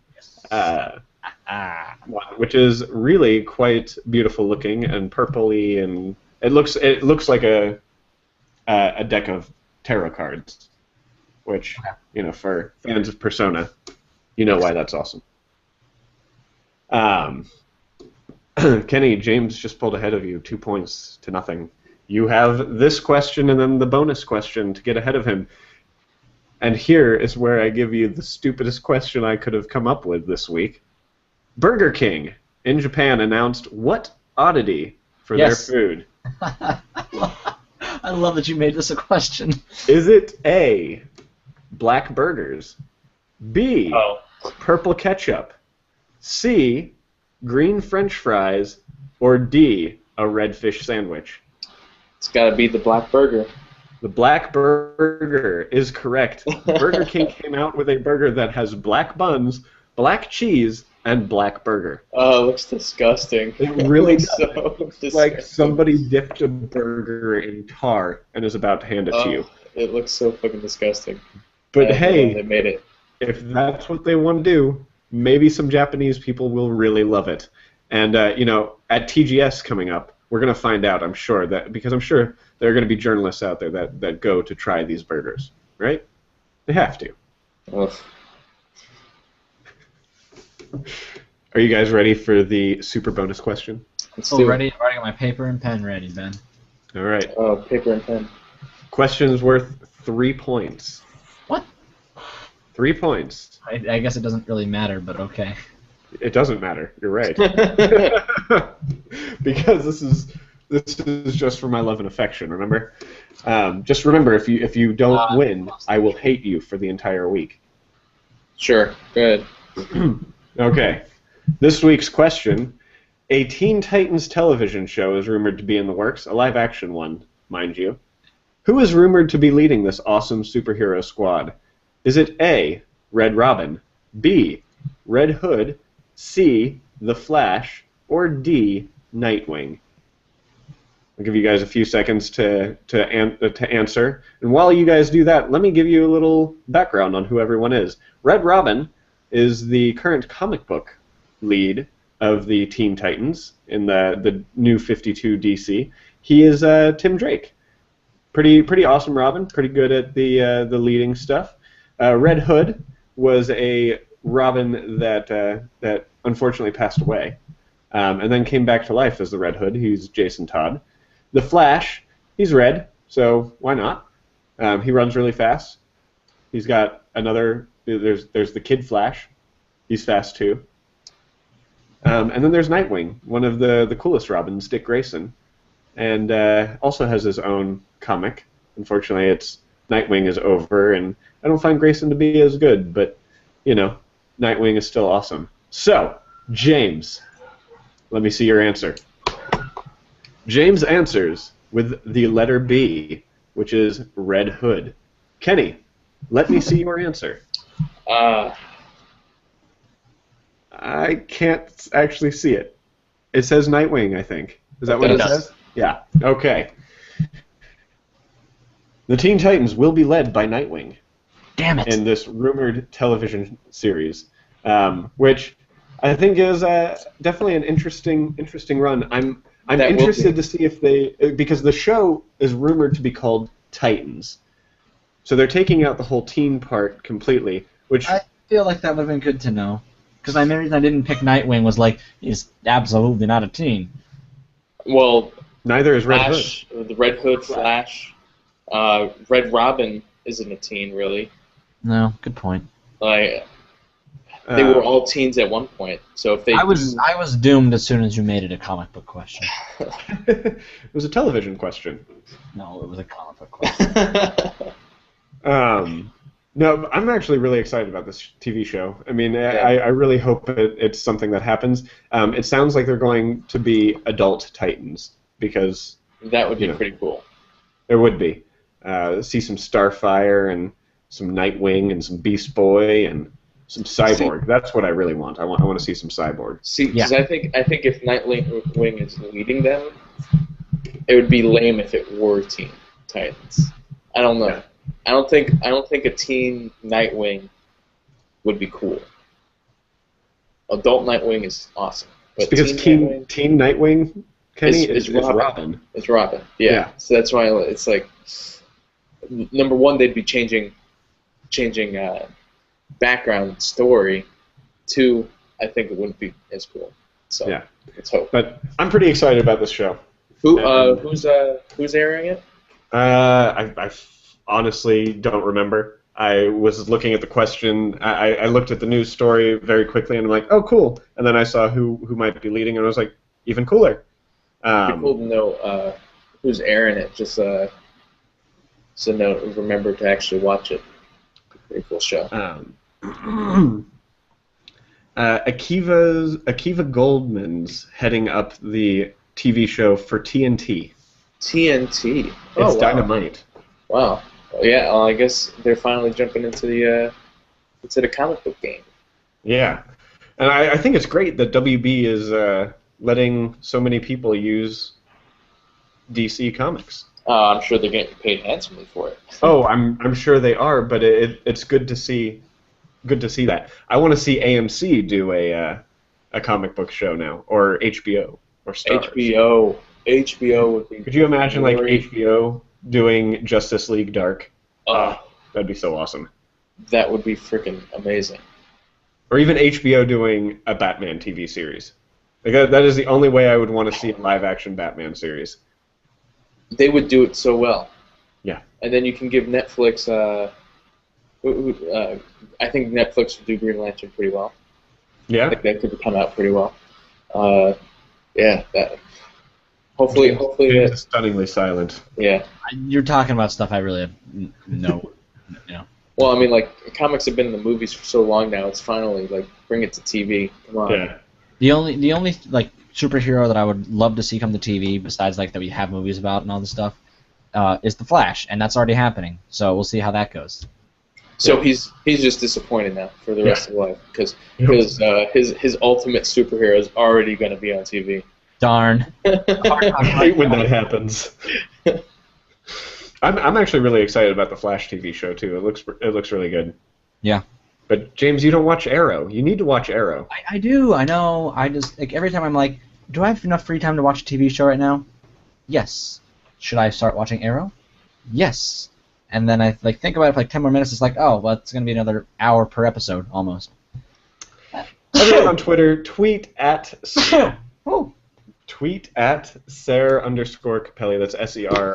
which is really quite beautiful looking and purpley, and it looks like a deck of tarot cards, which, you know, for fans of Persona, you know why that's awesome. Kenny, James just pulled ahead of you 2 points to nothing. You have this question and then the bonus question to get ahead of him. And here is where I give you the stupidest question I could have come up with this week. Burger King in Japan announced what oddity for their food?
I love that you made this a question.
Is it A, black burgers, B, purple ketchup, C, green French fries, or D, a red fish sandwich?
It's got to be the black burger.
The black burger is correct. Burger King came out with a burger that has black buns, black cheese, and black burger.
Oh, it looks disgusting.
It really does.
So
It's like somebody dipped a burger in tar and is about to hand it to you.
It looks so fucking disgusting.
But hey,
they made it.
If that's what they want to do, maybe some Japanese people will really love it. And you know, at TGS coming up, we're going to find out, I'm sure, because I'm sure there are going to be journalists out there that go to try these burgers, right? They have to.
Ugh.
Are you guys ready for the super bonus question?
Ready? I've already got my paper and pen ready, Ben.
All right.
Oh, paper and pen.
Question's worth 3 points.
What?
3 points.
I guess it doesn't really matter, but okay.
It doesn't matter. You're right. Because this is just for my love and affection. Remember, just remember, if you don't win, I will hate you for the entire week.
Sure. Good.
Okay. This week's question: a Teen Titans television show is rumored to be in the works, a live-action one, mind you. Who is rumored to be leading this awesome superhero squad? Is it A, Red Robin, B, Red Hood, C, The Flash, or D, Nightwing? I'll give you guys a few seconds to answer. And while you guys do that, let me give you a little background on who everyone is. Red Robin is the current comic book lead of the Teen Titans in the new 52 DC. He is Tim Drake. Pretty awesome Robin. Pretty good at the leading stuff. Red Hood was a Robin that unfortunately passed away, and then came back to life as the Red Hood. He's Jason Todd. The Flash, he's red, so why not? He runs really fast. He's got another. There's the Kid Flash. He's fast too. And then there's Nightwing, one of the coolest Robins, Dick Grayson, and also has his own comic. Unfortunately, Nightwing is over, and I don't find Grayson to be as good, but you know, Nightwing is still awesome. So, James, let me see your answer. James answers with the letter B, which is Red Hood. Kenny, let me see your answer. I can't actually see it. It says Nightwing, I think. Is that what it says? Yeah. Okay. The Teen Titans will be led by Nightwing.
Damn it!
In this rumored television series, which I think is definitely an interesting run. I'm interested to see if because the show is rumored to be called Titans, so they're taking out the whole teen part completely. Which
I feel like that would have been good to know, because the reason I didn't pick Nightwing was like he's absolutely not a teen.
Well,
neither is Red
Flash,
Hood.
The Red Hood, Flash, Red Robin isn't a teen really.
No, good point.
Like they were all teens at one point, so if they
I was doomed as soon as you made it a comic book question.
It was a television question.
No, it was a comic book question.
No, I'm actually really excited about this TV show. I mean, I really hope it's something that happens. It sounds like they're going to be adult Titans, because
that would be pretty cool.
There would be. See some Starfire and some Nightwing and some Beast Boy and some Cyborg. That's what I really want. I want to see some Cyborg.
See, because I think if Nightwing is leading them, it would be lame if it were Teen Titans. I don't know. Yeah. I don't think a teen Nightwing would be cool. Adult Nightwing is awesome. But
because teen Nightwing, Kenny, is Robin.
It's Robin. Yeah. So that's why it's like, number one, they'd be changing background story. Two, I think it wouldn't be as cool. So
yeah,
let's hope.
But I'm pretty excited about this show.
Who's airing it?
I honestly don't remember. I was looking at the question. I looked at the news story very quickly, and I'm like, oh, cool. And then I saw who might be leading, and I was like, even cooler.
It'd be cool to know who's airing it, just so remember to actually watch it. Pretty cool show.
Akiva Goldman's heading up the TV show for TNT.
TNT.
It's Dynamite.
Wow. Well, yeah. Well, I guess they're finally jumping into the comic book game.
Yeah, and I think it's great that WB is letting so many people use DC Comics.
I'm sure they're getting paid handsomely for it.
Oh, I'm sure they are, but it's good to see. Good to see that. I want to see AMC do a comic book show now, or HBO, or Starz.
HBO would be.
Could you imagine like HBO doing Justice League Dark? That'd be so awesome.
That would be freaking amazing.
Or even HBO doing a Batman TV series. Like that is the only way I would want to see a live-action Batman series.
They would do it so well.
Yeah.
And then you can give Netflix. I think Netflix would do Green Lantern pretty well.
Yeah.
I think that could come out pretty well. Yeah. Hopefully
it's stunningly silent.
Yeah.
You're talking about stuff I really have no.
Well, I mean, like, comics have been in the movies for so long now. It's finally like bring it to TV. Come on.
Yeah.
The only like superhero that I would love to see come to TV, besides like that we have movies about and all this stuff, is the Flash, and that's already happening. So we'll see how that goes.
So he's just disappointed now for the rest of his life because his ultimate superhero is already going to be on TV.
Darn.
I hate when that happens. I'm actually really excited about the Flash TV show too. It looks really good.
Yeah.
But James, you don't watch Arrow. You need to watch Arrow.
I do. I know. I just like every time I'm like, do I have enough free time to watch a TV show right now? Yes. Should I start watching Arrow? Yes. And then I like think about it for like 10 more minutes. It's like, oh, well, it's going to be another hour per episode almost.
Everyone on Twitter, tweet at Sarah _Capelli. That's SER_CAPELLI.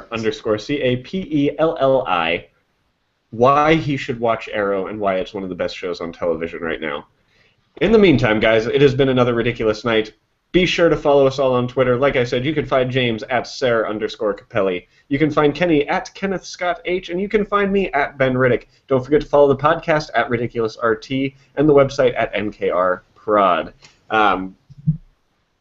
Why he should watch Arrow and why it's one of the best shows on television right now. In the meantime, guys, it has been another ridiculous night. Be sure to follow us all on Twitter. Like I said, you can find James at Sarah_Capelli. You can find Kenny at Kenneth Scott H. And you can find me at Ben Riddick. Don't forget to follow the podcast at RiddickulousRT and the website at NKRProd.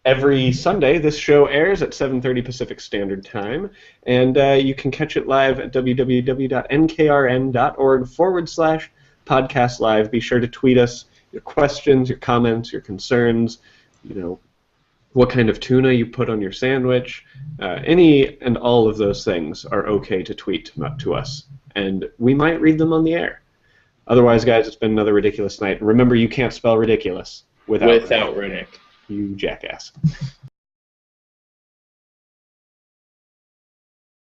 Every Sunday, this show airs at 7:30 Pacific Standard Time, and you can catch it live at www.nkrn.org/podcast live. Be sure to tweet us your questions, your comments, your concerns, what kind of tuna you put on your sandwich. Any and all of those things are okay to tweet to us, and we might read them on the air. Otherwise, guys, it's been another ridiculous night. Remember, you can't spell ridiculous without
Riddick.
You jackass.